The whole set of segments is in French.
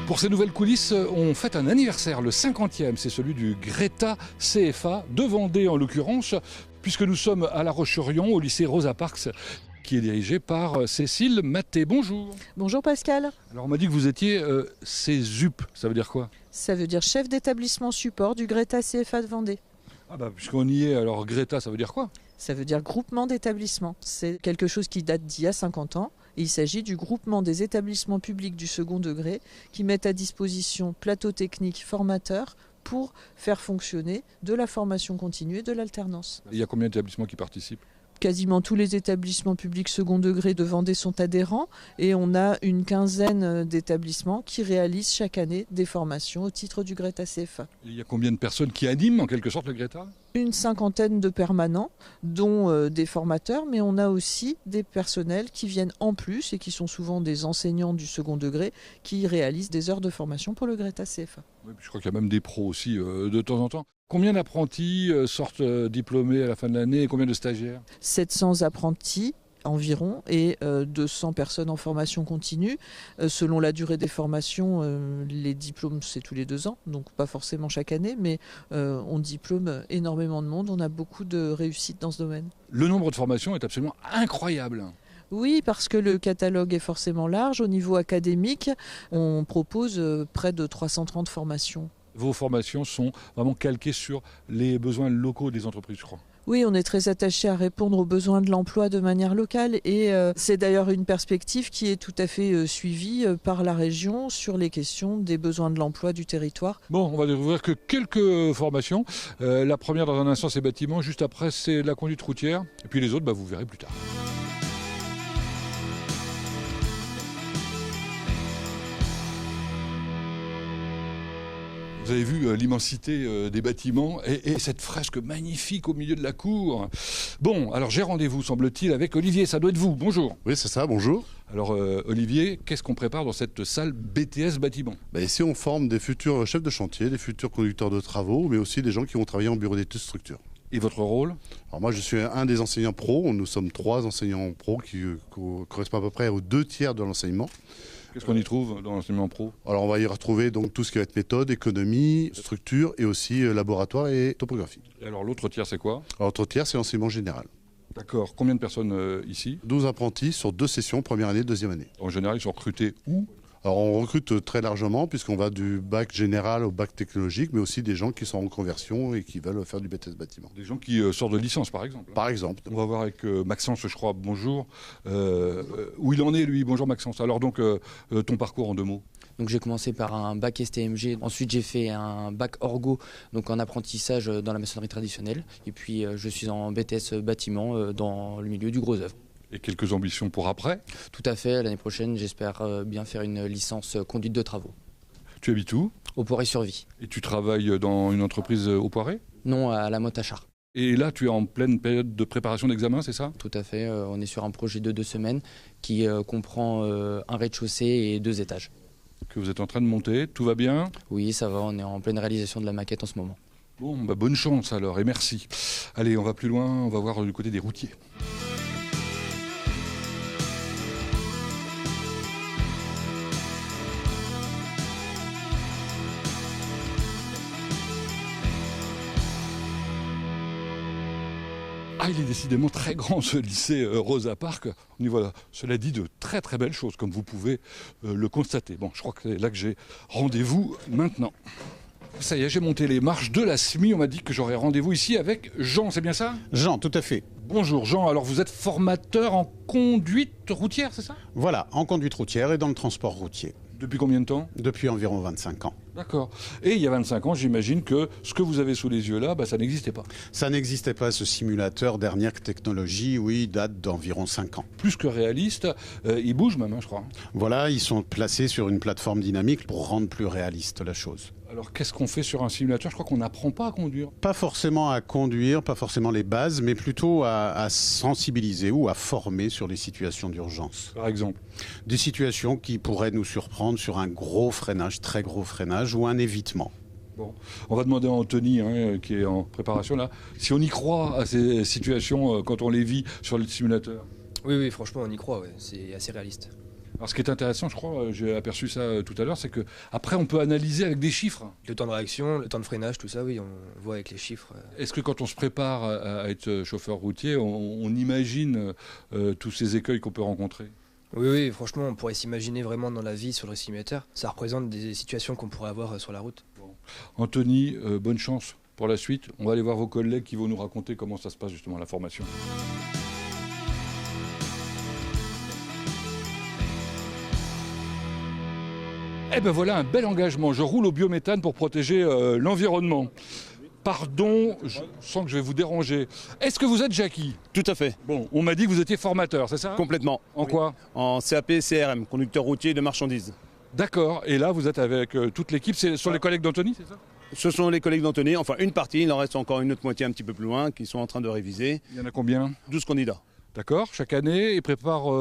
Pour ces nouvelles coulisses, on fête un anniversaire, le 50e, c'est celui du Greta CFA, de Vendée en l'occurrence, puisque nous sommes à La Roche-sur-Yon, au lycée Rosa Parks, qui est dirigé par Cécile Maté. Bonjour. Bonjour Pascal. Alors on m'a dit que vous étiez CESUP, ça veut dire quoi? Ça veut dire chef d'établissement support du Greta CFA de Vendée. Ah bah puisqu'on y est, alors Greta, ça veut dire quoi? Ça veut dire groupement d'établissements. C'est quelque chose qui date d'il y a 50 ans. Il s'agit du groupement des établissements publics du second degré qui mettent à disposition plateaux techniques formateurs pour faire fonctionner de la formation continue et de l'alternance. Il y a combien d'établissements qui participent? Quasiment tous les établissements publics second degré de Vendée sont adhérents et on a une quinzaine d'établissements qui réalisent chaque année des formations au titre du Greta CFA. Il y a combien de personnes qui animent en quelque sorte le Greta? Une cinquantaine de permanents, dont des formateurs, mais on a aussi des personnels qui viennent en plus et qui sont souvent des enseignants du second degré qui réalisent des heures de formation pour le Greta CFA. Oui, je crois qu'il y a même des pros aussi de temps en temps. Combien d'apprentis sortent diplômés à la fin de l'année et combien de stagiaires? 700 apprentis environ et 200 personnes en formation continue. Selon la durée des formations, les diplômes c'est tous les 2 ans, donc pas forcément chaque année, mais on diplôme énormément de monde, on a beaucoup de réussite dans ce domaine. Le nombre de formations est absolument incroyable. Oui, parce que le catalogue est forcément large. Au niveau académique, on propose près de 330 formations. Vos formations sont vraiment calquées sur les besoins locaux des entreprises, je crois. Oui, on est très attaché à répondre aux besoins de l'emploi de manière locale et c'est d'ailleurs une perspective qui est tout à fait suivie par la région sur les questions des besoins de l'emploi du territoire. Bon, on va découvrir que quelques formations. La première dans un instant c'est bâtiment, juste après c'est la conduite routière et puis les autres vous verrez plus tard. Vous avez vu l'immensité des bâtiments et cette fresque magnifique au milieu de la cour. Bon, alors j'ai rendez-vous, semble-t-il, avec Olivier. Ça doit être vous. Bonjour. Oui, c'est ça, bonjour. Alors Olivier, qu'est-ce qu'on prépare dans cette salle BTS bâtiment? Ici, on forme des futurs chefs de chantier, des futurs conducteurs de travaux, mais aussi des gens qui vont travailler en bureau d'études structure. Et votre rôle? Alors moi, je suis un des enseignants pros. Nous sommes 3 enseignants pros qui correspondent à peu près aux 2/3 de l'enseignement. Qu'est-ce qu'on y trouve dans l'enseignement pro? Alors on va y retrouver donc tout ce qui va être méthode, économie, structure et aussi laboratoire et topographie. Et alors l'autre tiers c'est quoi? Alors l'autre tiers, c'est l'enseignement général. D'accord. Combien de personnes ici? 12 apprentis sur 2 sessions, première année, deuxième année. En général, ils sont recrutés où? Alors on recrute très largement puisqu'on va du bac général au bac technologique, mais aussi des gens qui sont en conversion et qui veulent faire du BTS bâtiment. Des gens qui sortent de licence par exemple? Par exemple. On va voir avec Maxence, je crois. Bonjour. Où il en est lui? Bonjour Maxence. Alors donc ton parcours en 2 mots? Donc j'ai commencé par un bac STMG, ensuite j'ai fait un bac Orgo, donc en apprentissage dans la maçonnerie traditionnelle, et puis je suis en BTS bâtiment dans le milieu du gros œuvre. Et quelques ambitions pour après? Tout à fait, l'année prochaine j'espère bien faire une licence conduite de travaux. Tu habites où? Au Poiré-sur-Vie. Et tu travailles dans une entreprise au Poiré? Non, à la Motte à Char. Et là tu es en pleine période de préparation d'examen, c'est ça? Tout à fait, on est sur un projet de 2 semaines qui comprend un rez-de-chaussée et 2 étages. Que vous êtes en train de monter, tout va bien? Oui, ça va, on est en pleine réalisation de la maquette en ce moment. Bon, bonne chance alors et merci. Allez, on va plus loin, on va voir du côté des routiers. Ah, il est décidément très grand ce lycée Rosa Parks. On y voit, cela dit, de très très belles choses, comme vous pouvez le constater. Bon, je crois que c'est là que j'ai rendez-vous maintenant. Ça y est, j'ai monté les marches de la SMI. On m'a dit que j'aurais rendez-vous ici avec Jean, c'est bien ça? Jean, tout à fait. Bonjour Jean, alors vous êtes formateur en conduite routière, c'est ça? Voilà, en conduite routière et dans le transport routier. Depuis combien de temps? Depuis environ 25 ans. D'accord. Et il y a 25 ans, j'imagine que ce que vous avez sous les yeux là, ça n'existait pas. Ça n'existait pas, ce simulateur dernière technologie, oui, date d'environ 5 ans. Plus que réaliste, il bouge même, je crois. Voilà, ils sont placés sur une plateforme dynamique pour rendre plus réaliste la chose. Alors qu'est-ce qu'on fait sur un simulateur? Je crois qu'on n'apprend pas à conduire. Pas forcément à conduire, pas forcément les bases, mais plutôt à sensibiliser ou à former sur les situations d'urgence. Par exemple? Des situations qui pourraient nous surprendre sur un gros freinage, très gros freinage ou un évitement. Bon, on va demander à Anthony, qui est en préparation là, si on y croit à ces situations quand on les vit sur le simulateur. Oui, franchement, on y croit, ouais. C'est assez réaliste. Alors ce qui est intéressant, je crois, j'ai aperçu ça tout à l'heure, c'est qu'après on peut analyser avec des chiffres. Le temps de réaction, le temps de freinage, tout ça, oui, on voit avec les chiffres. Est-ce que quand on se prépare à être chauffeur routier, on imagine tous ces écueils qu'on peut rencontrer? Oui, franchement, on pourrait s'imaginer vraiment dans la vie sur le simulateur. Ça représente des situations qu'on pourrait avoir sur la route. Anthony, bonne chance pour la suite. On va aller voir vos collègues qui vont nous raconter comment ça se passe justement la formation. Eh ben voilà un bel engagement. Je roule au biométhane pour protéger l'environnement. Pardon, je sens que je vais vous déranger. Est-ce que vous êtes Jackie? Tout à fait. Bon, on m'a dit que vous étiez formateur, c'est ça? Complètement. En quoi? En CAP CRM, conducteur routier de marchandises. D'accord. Et là, vous êtes avec toute l'équipe. Ce sont les collègues d'Anthony, c'est ça? Ce sont les collègues d'Anthony, enfin une partie, il en reste encore une autre moitié un petit peu plus loin, qui sont en train de réviser. Il y en a combien? 12 candidats. D'accord. Chaque année, ils préparent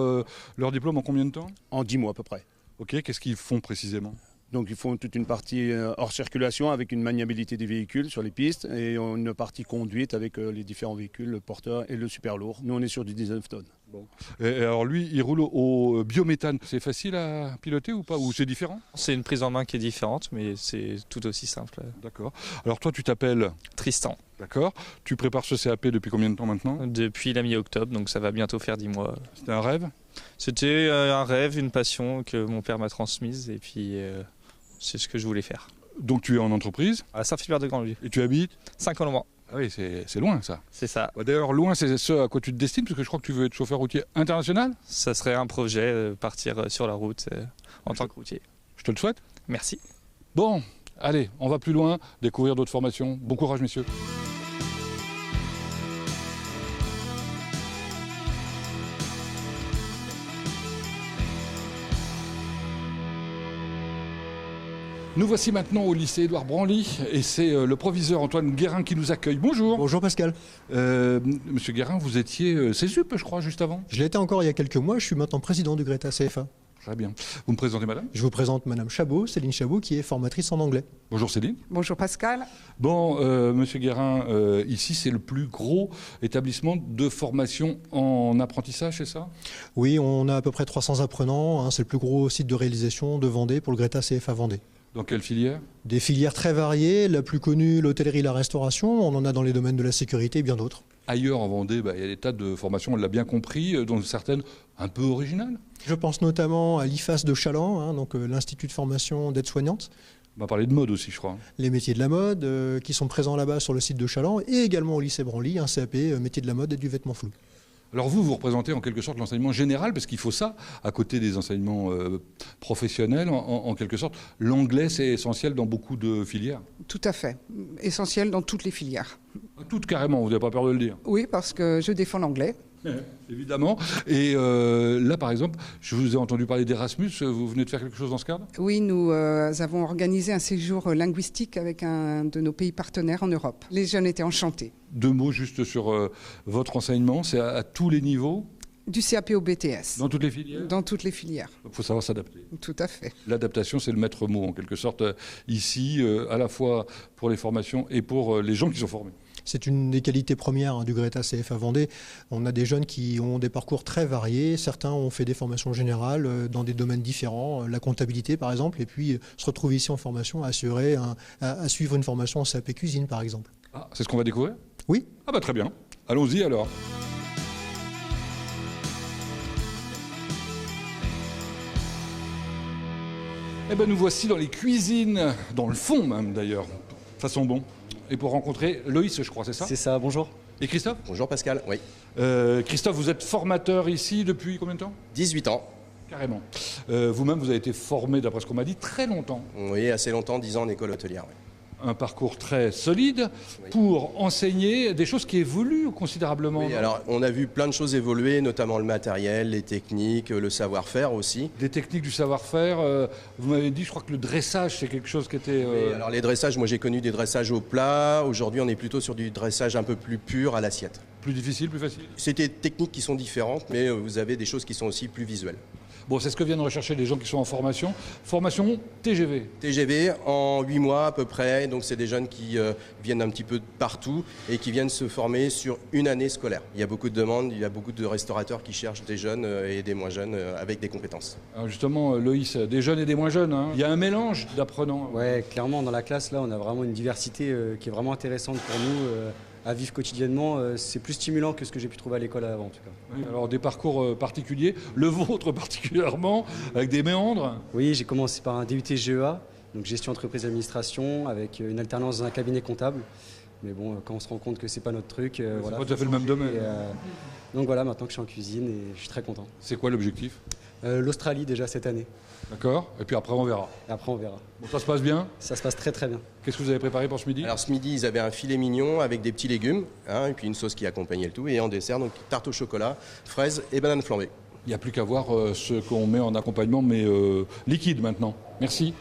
leur diplôme en combien de temps? En 10 mois à peu près. Ok, qu'est-ce qu'ils font précisément? Donc ils font toute une partie hors circulation avec une maniabilité des véhicules sur les pistes et une partie conduite avec les différents véhicules, le porteur et le super lourd. Nous on est sur du 19 tonnes. Bon. Et alors lui, il roule au biométhane. C'est facile à piloter ou pas? Ou c'est différent? C'est une prise en main qui est différente, mais c'est tout aussi simple. D'accord. Alors toi, tu t'appelles Tristan, D'accord. Tu prépares ce CAP depuis combien de temps maintenant? depuis la mi-octobre, donc ça va bientôt faire 10 mois. C'était un rêve? C'était un rêve, une passion que mon père m'a transmise, et puis c'est ce que je voulais faire. Donc tu es en entreprise À Saint-Philbert-de-Grandlieu, et tu habites? 5 ans loin, Ah oui, c'est loin ça. c'est ça. Bah, d'ailleurs, loin, c'est ce à quoi tu te destines, parce que je crois que tu veux être chauffeur routier international. Ça serait un projet, partir sur la route en tant que routier. Je te le souhaite. Merci. Bon, allez, on va plus loin, découvrir d'autres formations. Bon courage, messieurs. Nous voici maintenant au lycée Édouard Branly et c'est le proviseur Antoine Guérin qui nous accueille. Bonjour. Bonjour Pascal. Monsieur Guérin, vous étiez CESUP, je crois, juste avant. Je l'étais encore il y a quelques mois, je suis maintenant président du Greta CFA. Très bien. Vous me présentez madame? Je vous présente Madame Chabot, Céline Chabot, qui est formatrice en anglais. Bonjour Céline. Bonjour Pascal. Bon, Monsieur Guérin, ici c'est le plus gros établissement de formation en apprentissage, c'est ça? Oui, on a à peu près 300 apprenants, hein, c'est le plus gros site de réalisation de Vendée pour le Greta CFA Vendée. Dans quelle filière? Des filières très variées, la plus connue, l'hôtellerie, la restauration, on en a dans les domaines de la sécurité et bien d'autres. Ailleurs en Vendée, il y a des tas de formations, on l'a bien compris, dont certaines un peu originales. Je pense notamment à l'IFAS de Chaland, hein, donc l'Institut de formation d'aide-soignante. On va parler de mode aussi, je crois. Les métiers de la mode qui sont présents là-bas sur le site de Chaland et également au lycée Branly, un CAP métiers de la mode et du vêtement flou. Alors vous représentez en quelque sorte l'enseignement général, parce qu'il faut ça, à côté des enseignements professionnels, en quelque sorte. L'anglais, c'est essentiel dans beaucoup de filières. Tout à fait. Essentiel dans toutes les filières. Toutes carrément, vous n'avez pas peur de le dire. Oui, parce que je défends l'anglais. Évidemment. Et là, par exemple, je vous ai entendu parler d'Erasmus. Vous venez de faire quelque chose dans ce cadre? Oui, nous avons organisé un séjour linguistique avec un de nos pays partenaires en Europe. Les jeunes étaient enchantés. Deux mots juste sur votre enseignement. C'est à tous les niveaux? Du CAP au BTS. Dans toutes les filières? Dans toutes les filières. Il faut savoir s'adapter. Tout à fait. L'adaptation, c'est le maître mot, en quelque sorte, ici, à la fois pour les formations et pour les gens qui sont formés. C'est une des qualités premières du Greta CFA Vendée. On a des jeunes qui ont des parcours très variés. Certains ont fait des formations générales dans des domaines différents, la comptabilité par exemple, et puis se retrouver ici en formation à suivre une formation en CAP cuisine par exemple. Ah, c'est ce qu'on va découvrir? Oui. Ah bah très bien. Allons-y alors. Eh ben nous voici dans les cuisines, dans le fond même d'ailleurs. Ça sent bon. Et pour rencontrer Loïs, je crois, c'est ça? C'est ça, bonjour. Et Christophe? Bonjour Pascal, oui. Christophe, vous êtes formateur ici depuis combien de temps? 18 ans. Carrément. Vous-même, vous avez été formé, d'après ce qu'on m'a dit, très longtemps. Oui, assez longtemps, 10 ans en école hôtelière. Oui. Un parcours très solide pour enseigner des choses qui évoluent considérablement. Oui, alors on a vu plein de choses évoluer, notamment le matériel, les techniques, le savoir-faire aussi. Des techniques du savoir-faire, vous m'avez dit, je crois que le dressage, c'est quelque chose qui était... Oui, alors les dressages, moi j'ai connu des dressages au plat, aujourd'hui on est plutôt sur du dressage un peu plus pur à l'assiette. Plus difficile, plus facile? C'est des techniques qui sont différentes, mais vous avez des choses qui sont aussi plus visuelles. Bon, c'est ce que viennent rechercher les gens qui sont en formation. Formation TGV. TGV en 8 mois à peu près, donc c'est des jeunes qui viennent un petit peu de partout et qui viennent se former sur une année scolaire. Il y a beaucoup de demandes, il y a beaucoup de restaurateurs qui cherchent des jeunes et des moins jeunes avec des compétences. Alors justement, Loïs, des jeunes et des moins jeunes, hein. Il y a un mélange d'apprenants. Ouais, clairement, dans la classe, là, on a vraiment une diversité qui est vraiment intéressante pour nous. À vivre quotidiennement, c'est plus stimulant que ce que j'ai pu trouver à l'école avant en tout cas. Oui, alors des parcours particuliers, le vôtre particulièrement, avec des méandres. Oui, j'ai commencé par un DUT GEA, donc gestion entreprise administration, avec une alternance dans un cabinet comptable. Mais bon, quand on se rend compte que c'est pas notre truc, c'est pas tout à fait le même domaine. Donc voilà, maintenant que je suis en cuisine et je suis très content. C'est quoi l'objectif? L'Australie déjà cette année. D'accord, et puis après on verra. Et après on verra. Bon, ça se passe bien? Ça se passe très très bien. Qu'est-ce que vous avez préparé pour ce midi? Alors ce midi, ils avaient un filet mignon avec des petits légumes, et puis une sauce qui accompagnait le tout. Et en dessert, donc tarte au chocolat, fraises et bananes flambées. Il n'y a plus qu'à voir ce qu'on met en accompagnement, mais liquide maintenant. Merci.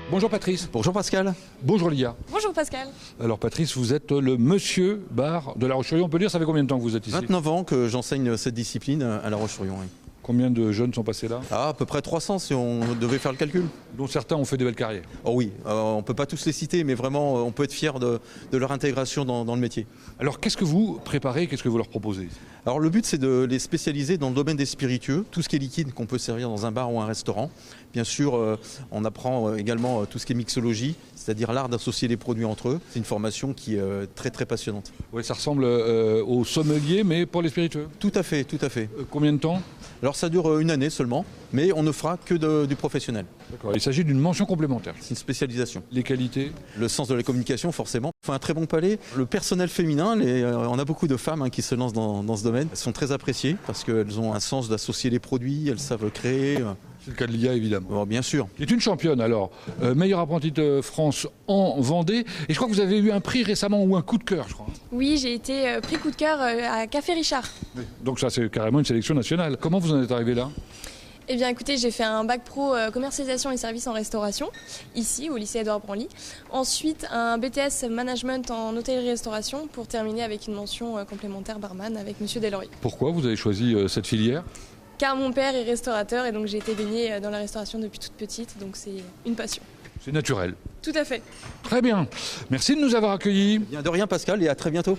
Bonjour Patrice. Bonjour Pascal. Bonjour Lia. Bonjour Pascal. Alors Patrice, vous êtes le monsieur bar de La Roche-sur-Yon. On peut dire, ça fait combien de temps que vous êtes ici? 29 ans que j'enseigne cette discipline à La Roche-sur-Yon. Oui. Combien de jeunes sont passés là? À peu près 300 si on devait faire le calcul. Dont certains ont fait des belles carrières. Oh oui, on ne peut pas tous les citer, mais vraiment on peut être fier de leur intégration dans le métier. Alors qu'est-ce que vous préparez, qu'est-ce que vous leur proposez? Alors le but c'est de les spécialiser dans le domaine des spiritueux, tout ce qui est liquide qu'on peut servir dans un bar ou un restaurant. Bien sûr, on apprend également tout ce qui est mixologie, c'est-à-dire l'art d'associer les produits entre eux. C'est une formation qui est très très passionnante. Oui, ça ressemble au sommelier, mais pour les spiritueux. Tout à fait, tout à fait. Combien de temps? Alors ça dure une année seulement, mais on ne fera que du professionnel. D'accord. Il s'agit d'une mention complémentaire. C'est une spécialisation. Les qualités? Le sens de la communication, forcément. Il faut un très bon palais. Le personnel féminin, on a beaucoup de femmes qui se lancent dans ce domaine. Elles sont très appréciées parce qu'elles ont un sens d'associer les produits, elles savent créer. C'est le cas de l'IA, évidemment. Bon, bien sûr. Qui est une championne, alors. Meilleure apprentie de France en Vendée. Et je crois que vous avez eu un prix récemment ou un coup de cœur, je crois. Oui, j'ai été pris coup de cœur à Café Richard. Oui. Donc ça, c'est carrément une sélection nationale. Comment vous en êtes arrivé là? Eh bien écoutez, j'ai fait un bac pro commercialisation et services en restauration, ici au lycée Édouard Branly. Ensuite, un BTS management en hôtellerie-restauration pour terminer avec une mention complémentaire barman avec Monsieur Delory. Pourquoi vous avez choisi cette filière? Car mon père est restaurateur et donc j'ai été baignée dans la restauration depuis toute petite, donc c'est une passion. C'est naturel. Tout à fait. Très bien. Merci de nous avoir accueillis. Bien, de rien Pascal et à très bientôt.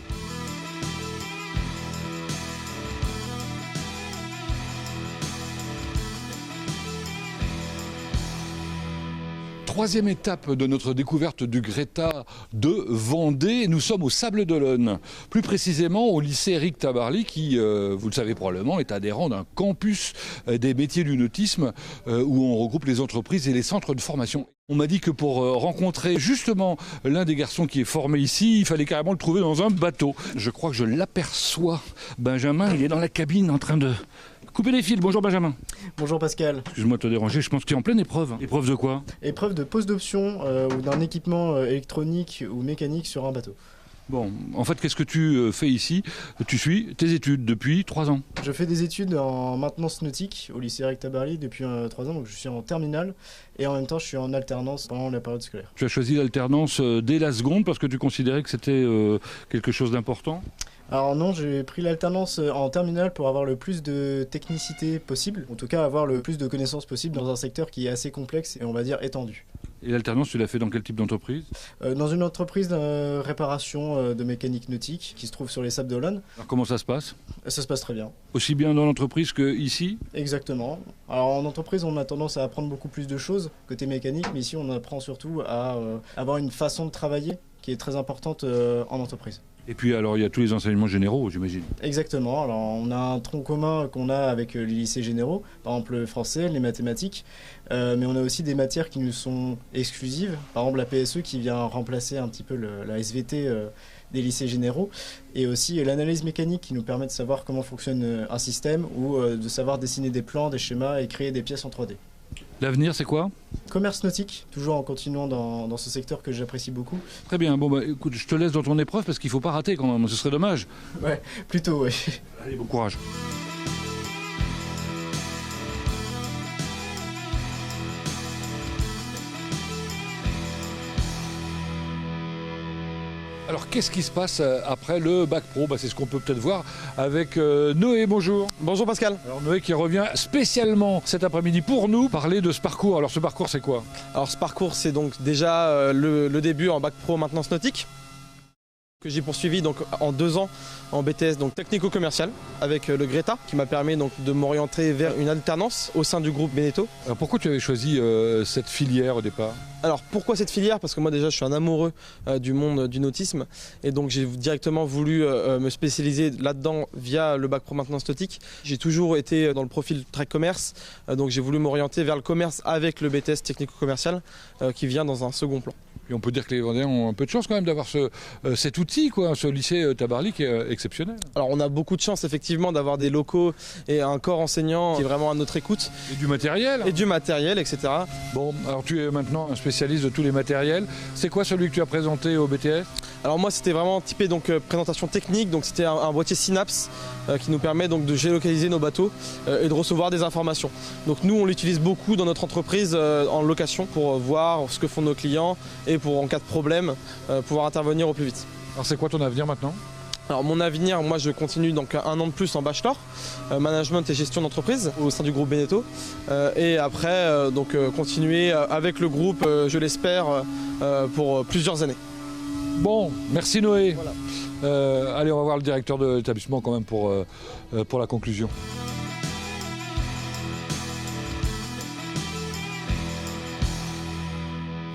Troisième étape de notre découverte du Greta de Vendée. Nous sommes au Sable d'Olonne, plus précisément au lycée Éric Tabarly qui, vous le savez probablement, est adhérent d'un campus des métiers du nautisme où on regroupe les entreprises et les centres de formation. On m'a dit que pour rencontrer justement l'un des garçons qui est formé ici, il fallait carrément le trouver dans un bateau. Je crois que je l'aperçois. Benjamin, il est dans la cabine en train de couper les fils. Bonjour Benjamin. Bonjour Pascal. Excuse-moi de te déranger, je pense que tu es en pleine épreuve. Épreuve de quoi? Épreuve de pose d'option ou d'un équipement électronique ou mécanique sur un bateau. Bon, en fait, qu'est-ce que tu fais ici? Tu suis tes études depuis 3 ans. Je fais des études en maintenance nautique au lycée Éric Tabarly depuis 3 ans, donc je suis en terminale et en même temps je suis en alternance pendant la période scolaire. Tu as choisi l'alternance dès la seconde parce que tu considérais que c'était quelque chose d'important? Alors non, j'ai pris l'alternance en terminale pour avoir le plus de technicité possible, en tout cas avoir le plus de connaissances possible dans un secteur qui est assez complexe et on va dire étendu. Et l'alternance, tu l'as fait dans quel type d'entreprise? Dans une entreprise de réparation de mécanique nautique qui se trouve sur les Sables d'Olonne. Alors comment ça se passe? Ça se passe très bien. Aussi bien dans l'entreprise qu'ici? Exactement. Alors en entreprise, on a tendance à apprendre beaucoup plus de choses côté mécanique, mais ici on apprend surtout à avoir une façon de travailler qui est très importante en entreprise. Et puis alors il y a tous les enseignements généraux, j'imagine. Exactement, alors on a un tronc commun qu'on a avec les lycées généraux, par exemple le français, les mathématiques, mais on a aussi des matières qui nous sont exclusives, par exemple la PSE qui vient remplacer un petit peu la SVT des lycées généraux, et aussi l'analyse mécanique qui nous permet de savoir comment fonctionne un système ou de savoir dessiner des plans, des schémas et créer des pièces en 3D. L'avenir, c'est quoi? Commerce nautique, toujours en continuant dans ce secteur que j'apprécie beaucoup. Très bien, bon bah écoute, je te laisse dans ton épreuve parce qu'il ne faut pas rater quand même, ce serait dommage. Ouais, plutôt, ouais. Allez, bon courage. Alors qu'est-ce qui se passe après le bac pro? C'est ce qu'on peut peut-être voir avec Noé, bonjour. Bonjour Pascal. Alors Noé qui revient spécialement cet après-midi pour nous parler de ce parcours. Alors ce parcours c'est quoi? Alors ce parcours c'est donc déjà le début en bac pro maintenance nautique que j'ai poursuivi donc en 2 ans en BTS donc technico-commercial avec le Greta qui m'a permis donc de m'orienter vers une alternance au sein du groupe Beneteau. Alors pourquoi tu avais choisi cette filière au départ? Alors pourquoi cette filière? Parce que moi déjà je suis un amoureux du monde du nautisme et donc j'ai directement voulu me spécialiser là-dedans via le bac pro maintenance nautique. J'ai toujours été dans le profil très commerce, donc j'ai voulu m'orienter vers le commerce avec le BTS technico-commercial qui vient dans un second plan. Et on peut dire que les Vendéens ont un peu de chance quand même d'avoir cet outil, quoi, ce lycée Tabarly qui est exceptionnel. Alors on a beaucoup de chance effectivement d'avoir des locaux et un corps enseignant qui est vraiment à notre écoute. Et du matériel. Et du matériel, etc. Bon, alors tu es maintenant un spécialiste de tous les matériels. C'est quoi celui que tu as présenté au BTS? Alors moi c'était vraiment typé donc présentation technique, donc c'était un boîtier Synapse qui nous permet donc de géolocaliser nos bateaux et de recevoir des informations. Donc nous on l'utilise beaucoup dans notre entreprise en location pour voir ce que font nos clients et pour en cas de problème pouvoir intervenir au plus vite. Alors c'est quoi ton avenir maintenant? Alors mon avenir, moi je continue donc 1 an de plus en bachelor, management et gestion d'entreprise au sein du groupe Beneteau et après continuer avec le groupe, je l'espère, pour plusieurs années. Bon, merci Noé. Voilà. Allez, on va voir le directeur de l'établissement quand même pour la conclusion.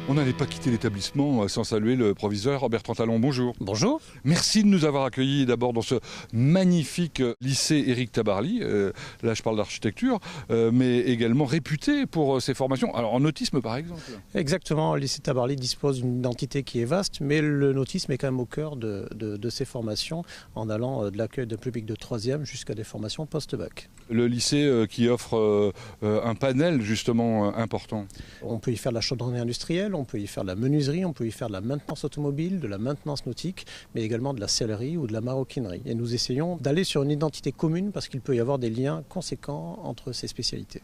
On n'allait pas quitter l'établissement sans saluer le proviseur Bertrand Talon. Bonjour. Bonjour. Merci de nous avoir accueillis d'abord dans ce magnifique lycée Éric Tabarly. Là, je parle d'architecture, mais également réputé pour ses formations. Alors, en nautisme, par exemple. Exactement. Le lycée Tabarly dispose d'une identité qui est vaste, mais le nautisme est quand même au cœur de ses formations, en allant de l'accueil de public de 3e jusqu'à des formations post-bac. Le lycée qui offre un panel justement important. On peut y faire de la chaudronnerie industrielle, on peut y faire de la menuiserie, on peut y faire de la maintenance automobile, de la maintenance nautique, mais également de la sellerie ou de la maroquinerie. Et nous essayons d'aller sur une identité commune parce qu'il peut y avoir des liens conséquents entre ces spécialités.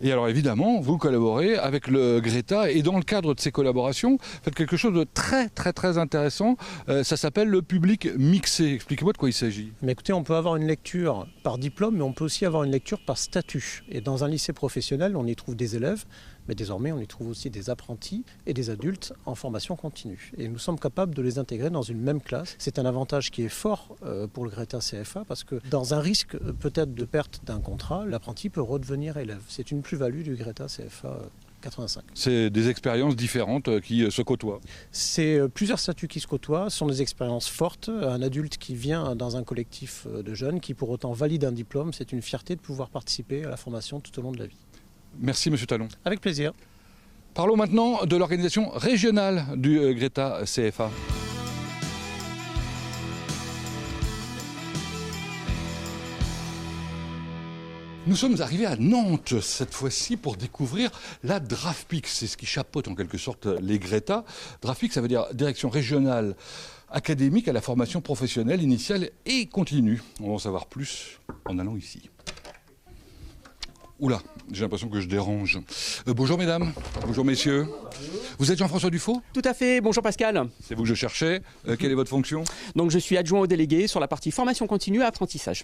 Et alors évidemment, vous collaborez avec le Greta et dans le cadre de ces collaborations, faites quelque chose de très intéressant. Ça s'appelle le public mixé. Expliquez-moi de quoi il s'agit. Mais écoutez, on peut avoir une lecture par diplôme, mais on peut aussi avoir une lecture par statut. Et dans un lycée professionnel, on y trouve des élèves, mais désormais on y trouve aussi des apprentis et des adultes en formation continue. Et nous sommes capables de les intégrer dans une même classe. C'est un avantage qui est fort pour le Greta CFA parce que dans un risque peut-être de perte d'un contrat, l'apprenti peut redevenir élève. C'est une plus-value du Greta CFA 85. C'est des expériences différentes qui se côtoient. C'est plusieurs statuts qui se côtoient, ce sont des expériences fortes. Un adulte qui vient dans un collectif de jeunes, qui pour autant valide un diplôme, c'est une fierté de pouvoir participer à la formation tout au long de la vie. Merci Monsieur Talon. Avec plaisir. Parlons maintenant de l'organisation régionale du Greta CFA. Nous sommes arrivés à Nantes cette fois-ci pour découvrir la DRAFPIC. C'est ce qui chapeaute en quelque sorte les Greta. DRAFPIC, ça veut dire Direction régionale académique à la formation professionnelle initiale et continue. On va en savoir plus en allant ici. Oula, j'ai l'impression que je dérange. Bonjour mesdames, bonjour messieurs. Vous êtes Jean-François Dufaux ? Tout à fait, bonjour Pascal. C'est vous que je cherchais. Quelle est votre fonction ? Donc je suis adjoint au délégué sur la partie formation continue et apprentissage.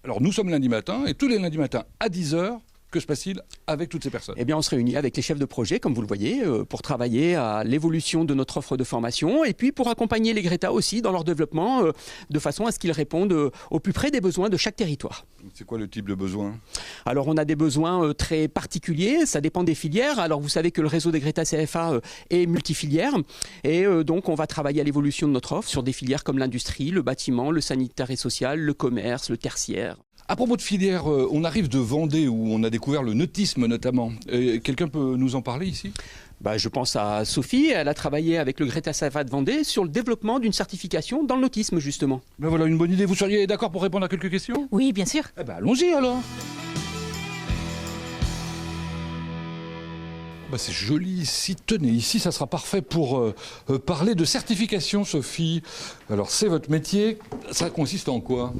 Alors nous sommes lundi matin et tous les lundis matins à 10h, que se passe-t-il avec toutes ces personnes ? Eh bien, on se réunit avec les chefs de projet, comme vous le voyez, pour travailler à l'évolution de notre offre de formation et puis pour accompagner les Greta aussi dans leur développement de façon à ce qu'ils répondent au plus près des besoins de chaque territoire. C'est quoi le type de besoin ? Alors, on a des besoins très particuliers, ça dépend des filières. Alors, vous savez que le réseau des Greta CFA est multifilière et donc on va travailler à l'évolution de notre offre sur des filières comme l'industrie, le bâtiment, le sanitaire et social, le commerce, le tertiaire. À propos de filière, on arrive de Vendée où on a découvert le nautisme notamment. Quelqu'un peut nous en parler ici ? Je pense à Sophie, elle a travaillé avec le Greta CFA de Vendée sur le développement d'une certification dans le nautisme justement. Voilà une bonne idée, vous seriez d'accord pour répondre à quelques questions ? Oui, bien sûr. Allons-y alors. C'est joli ici, tenez, ici ça sera parfait pour parler de certification Sophie. Alors c'est votre métier, ça consiste en quoi ?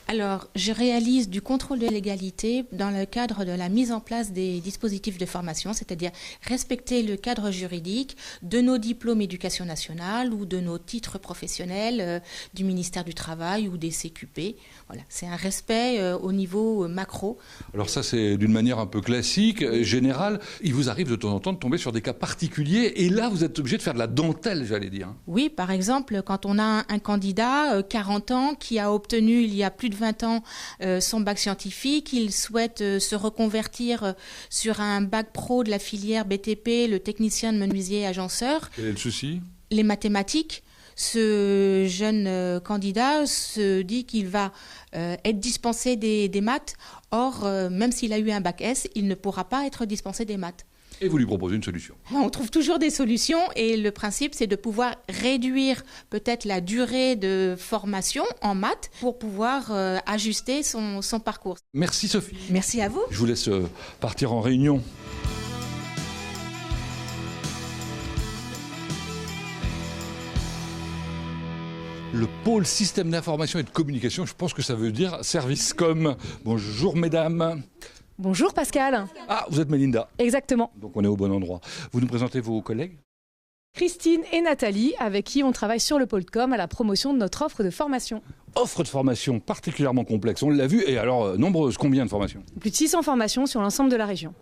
Alors, je réalise du contrôle de légalité dans le cadre de la mise en place des dispositifs de formation, c'est-à-dire respecter le cadre juridique de nos diplômes éducation nationale ou de nos titres professionnels du ministère du Travail ou des CQP. Voilà, c'est un respect au niveau macro. Alors ça, c'est d'une manière un peu classique, générale. Il vous arrive de temps en temps de tomber sur des cas particuliers et là, vous êtes obligé de faire de la dentelle, j'allais dire. Oui, par exemple, quand on a un candidat, 40 ans, qui a obtenu il y a plus de 20 ans son bac scientifique, il souhaite se reconvertir sur un bac pro de la filière BTP, le technicien de menuisier agenceur. Quel est le souci ? Les mathématiques. Ce jeune candidat se dit qu'il va être dispensé des maths. Or, même s'il a eu un bac S, il ne pourra pas être dispensé des maths. Et vous lui proposez une solution. On trouve toujours des solutions et le principe, c'est de pouvoir réduire peut-être la durée de formation en maths pour pouvoir ajuster son parcours. Merci Sophie. Merci à vous. Je vous laisse partir en réunion. Le pôle système d'information et de communication, je pense que ça veut dire service com. Bonjour mesdames. Bonjour Pascal. Ah, vous êtes Mélinda. Exactement. Donc on est au bon endroit. Vous nous présentez vos collègues ? Christine et Nathalie, avec qui on travaille sur le pôle com à la promotion de notre offre de formation. Offre de formation particulièrement complexe, on l'a vu, et alors nombreuse, combien de formations ? Plus de 600 formations sur l'ensemble de la région.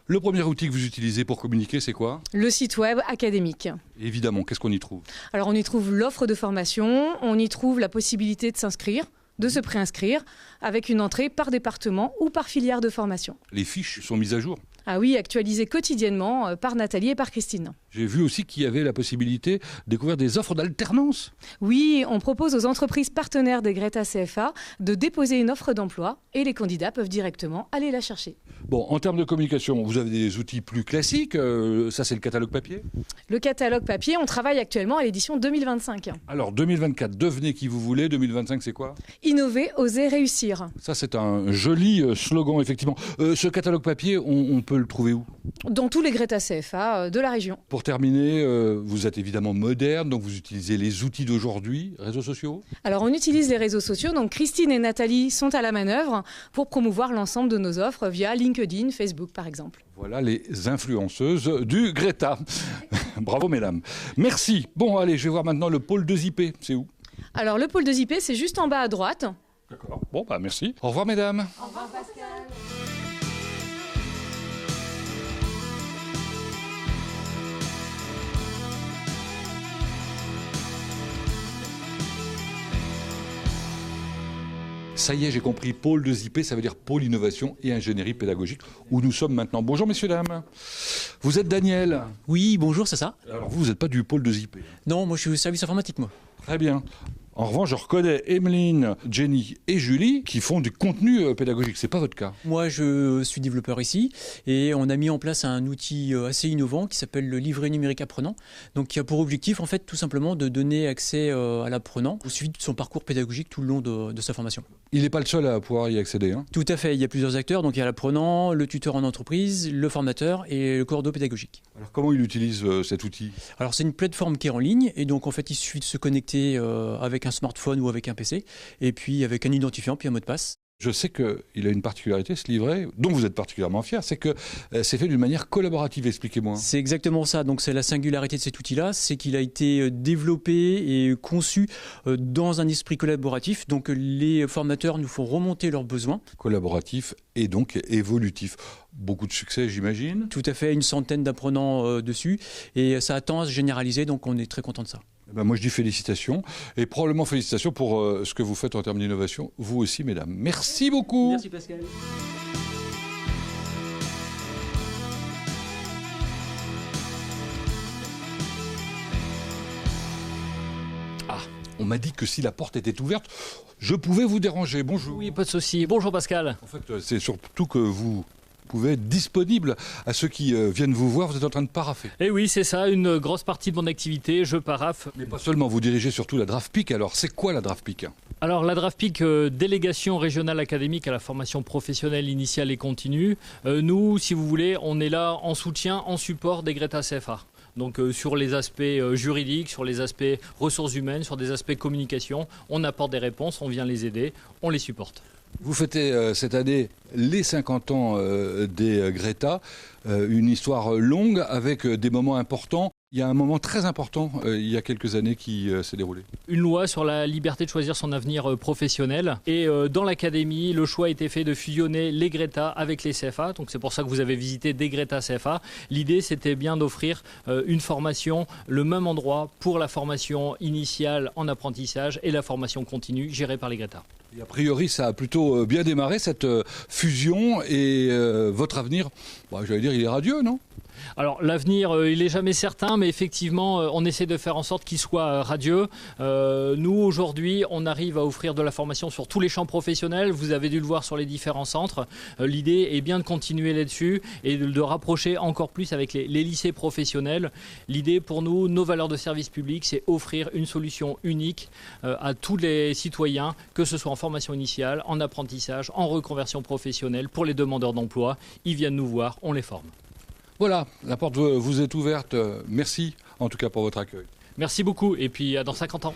Le premier outil que vous utilisez pour communiquer, c'est quoi ? Le site web académique. Évidemment, qu'est-ce qu'on y trouve ? Alors on y trouve l'offre de formation, on y trouve la possibilité de s'inscrire, de se préinscrire, avec une entrée par département ou par filière de formation. Les fiches sont mises à jour ? Ah oui, actualisées quotidiennement par Nathalie et par Christine. J'ai vu aussi qu'il y avait la possibilité de découvrir des offres d'alternance. Oui, on propose aux entreprises partenaires des Greta CFA de déposer une offre d'emploi et les candidats peuvent directement aller la chercher. Bon, en termes de communication, vous avez des outils plus classiques. Ça, c'est le catalogue papier. Le catalogue papier, on travaille actuellement à l'édition 2025. Alors, 2024, devenez qui vous voulez. 2025, c'est quoi ? Innover, oser, réussir. Ça, c'est un joli slogan, effectivement. Ce catalogue papier, on peut le trouver où ? Dans tous les Greta CFA de la région. Pour terminer, vous êtes évidemment moderne, donc vous utilisez les outils d'aujourd'hui, réseaux sociaux ? Alors, on utilise les réseaux sociaux. Donc, Christine et Nathalie sont à la manœuvre pour promouvoir l'ensemble de nos offres via LinkedIn, Facebook, par exemple. Voilà les influenceuses du Greta. Bravo, mesdames. Merci. Bon, allez, je vais voir maintenant le pôle 2IP. C'est où ? Alors, le pôle 2IP, c'est juste en bas à droite. D'accord. Bon, bah merci. Au revoir, mesdames. Au revoir, Pascal. Ça y est, j'ai compris, pôle 2IP, ça veut dire pôle innovation et ingénierie pédagogique, où nous sommes maintenant. Bonjour messieurs, dames. Vous êtes Daniel ? Oui, bonjour, c'est ça. Alors vous n'êtes pas du pôle 2IP ? Non, moi je suis au service informatique, moi. Très bien. En revanche, je reconnais Emeline, Jenny et Julie qui font du contenu pédagogique. C'est pas votre cas. Moi, je suis développeur ici et on a mis en place un outil assez innovant qui s'appelle le livret numérique apprenant. Donc, qui a pour objectif, en fait, tout simplement de donner accès à l'apprenant au suivi de son parcours pédagogique tout le long de sa formation. Il n'est pas le seul à pouvoir y accéder, hein ? Tout à fait. Il y a plusieurs acteurs. Donc, il y a l'apprenant, le tuteur en entreprise, le formateur et le coordonnateur pédagogique. Alors, comment il utilise cet outil ? Alors, c'est une plateforme qui est en ligne et donc, en fait, il suffit de se connecter avec un smartphone ou avec un PC, et puis avec un identifiant, puis un mot de passe. Je sais qu'il a une particularité, ce livret, dont vous êtes particulièrement fier, c'est que c'est fait d'une manière collaborative, expliquez-moi. C'est exactement ça, donc c'est la singularité de cet outil-là, c'est qu'il a été développé et conçu dans un esprit collaboratif, donc les formateurs nous font remonter leurs besoins. Collaboratif et donc évolutif. Beaucoup de succès, j'imagine. Tout à fait, une centaine d'apprenants dessus, et ça a tendance à se généraliser, donc on est très content de ça. Ben moi je dis félicitations, et probablement félicitations pour ce que vous faites en termes d'innovation, vous aussi mesdames. Merci beaucoup. Merci Pascal. Ah, on m'a dit que si la porte était ouverte, je pouvais vous déranger. Bonjour. Oui, pas de souci. Bonjour Pascal. En fait, c'est surtout que vous pouvez être disponible à ceux qui viennent vous voir. Vous êtes en train de paraffer. Eh oui, c'est ça, une grosse partie de mon activité, je paraffe. Mais pas seulement, vous dirigez surtout la DRAFPIC. Alors, c'est quoi la DRAFPIC ? Alors, la DRAFPIC, délégation régionale académique à la formation professionnelle initiale et continue. Nous, si vous voulez, on est là en soutien, en support des Greta CFA. Donc sur les aspects juridiques, sur les aspects ressources humaines, sur des aspects communication, on apporte des réponses, on vient les aider, on les supporte. Vous fêtez cette année les 50 ans des Greta, une histoire longue avec des moments importants. Il y a un moment très important il y a quelques années qui s'est déroulé. Une loi sur la liberté de choisir son avenir professionnel. Et dans l'académie, le choix a été fait de fusionner les Greta avec les CFA. Donc c'est pour ça que vous avez visité des Greta CFA. L'idée, c'était bien d'offrir une formation, le même endroit pour la formation initiale en apprentissage et la formation continue gérée par les Greta. Et a priori, ça a plutôt bien démarré cette fusion et votre avenir, j'allais dire, il est radieux, non ? Alors l'avenir, il n'est jamais certain, mais effectivement, on essaie de faire en sorte qu'il soit radieux. Nous, aujourd'hui, on arrive à offrir de la formation sur tous les champs professionnels. Vous avez dû le voir sur les différents centres. L'idée est bien de continuer là-dessus et de rapprocher encore plus avec les lycées professionnels. L'idée pour nous, nos valeurs de service public, c'est offrir une solution unique à tous les citoyens, que ce soit en formation initiale, en apprentissage, en reconversion professionnelle, pour les demandeurs d'emploi. Ils viennent nous voir, on les forme. Voilà, la porte vous est ouverte. Merci en tout cas pour votre accueil. Merci beaucoup et puis dans 50 ans.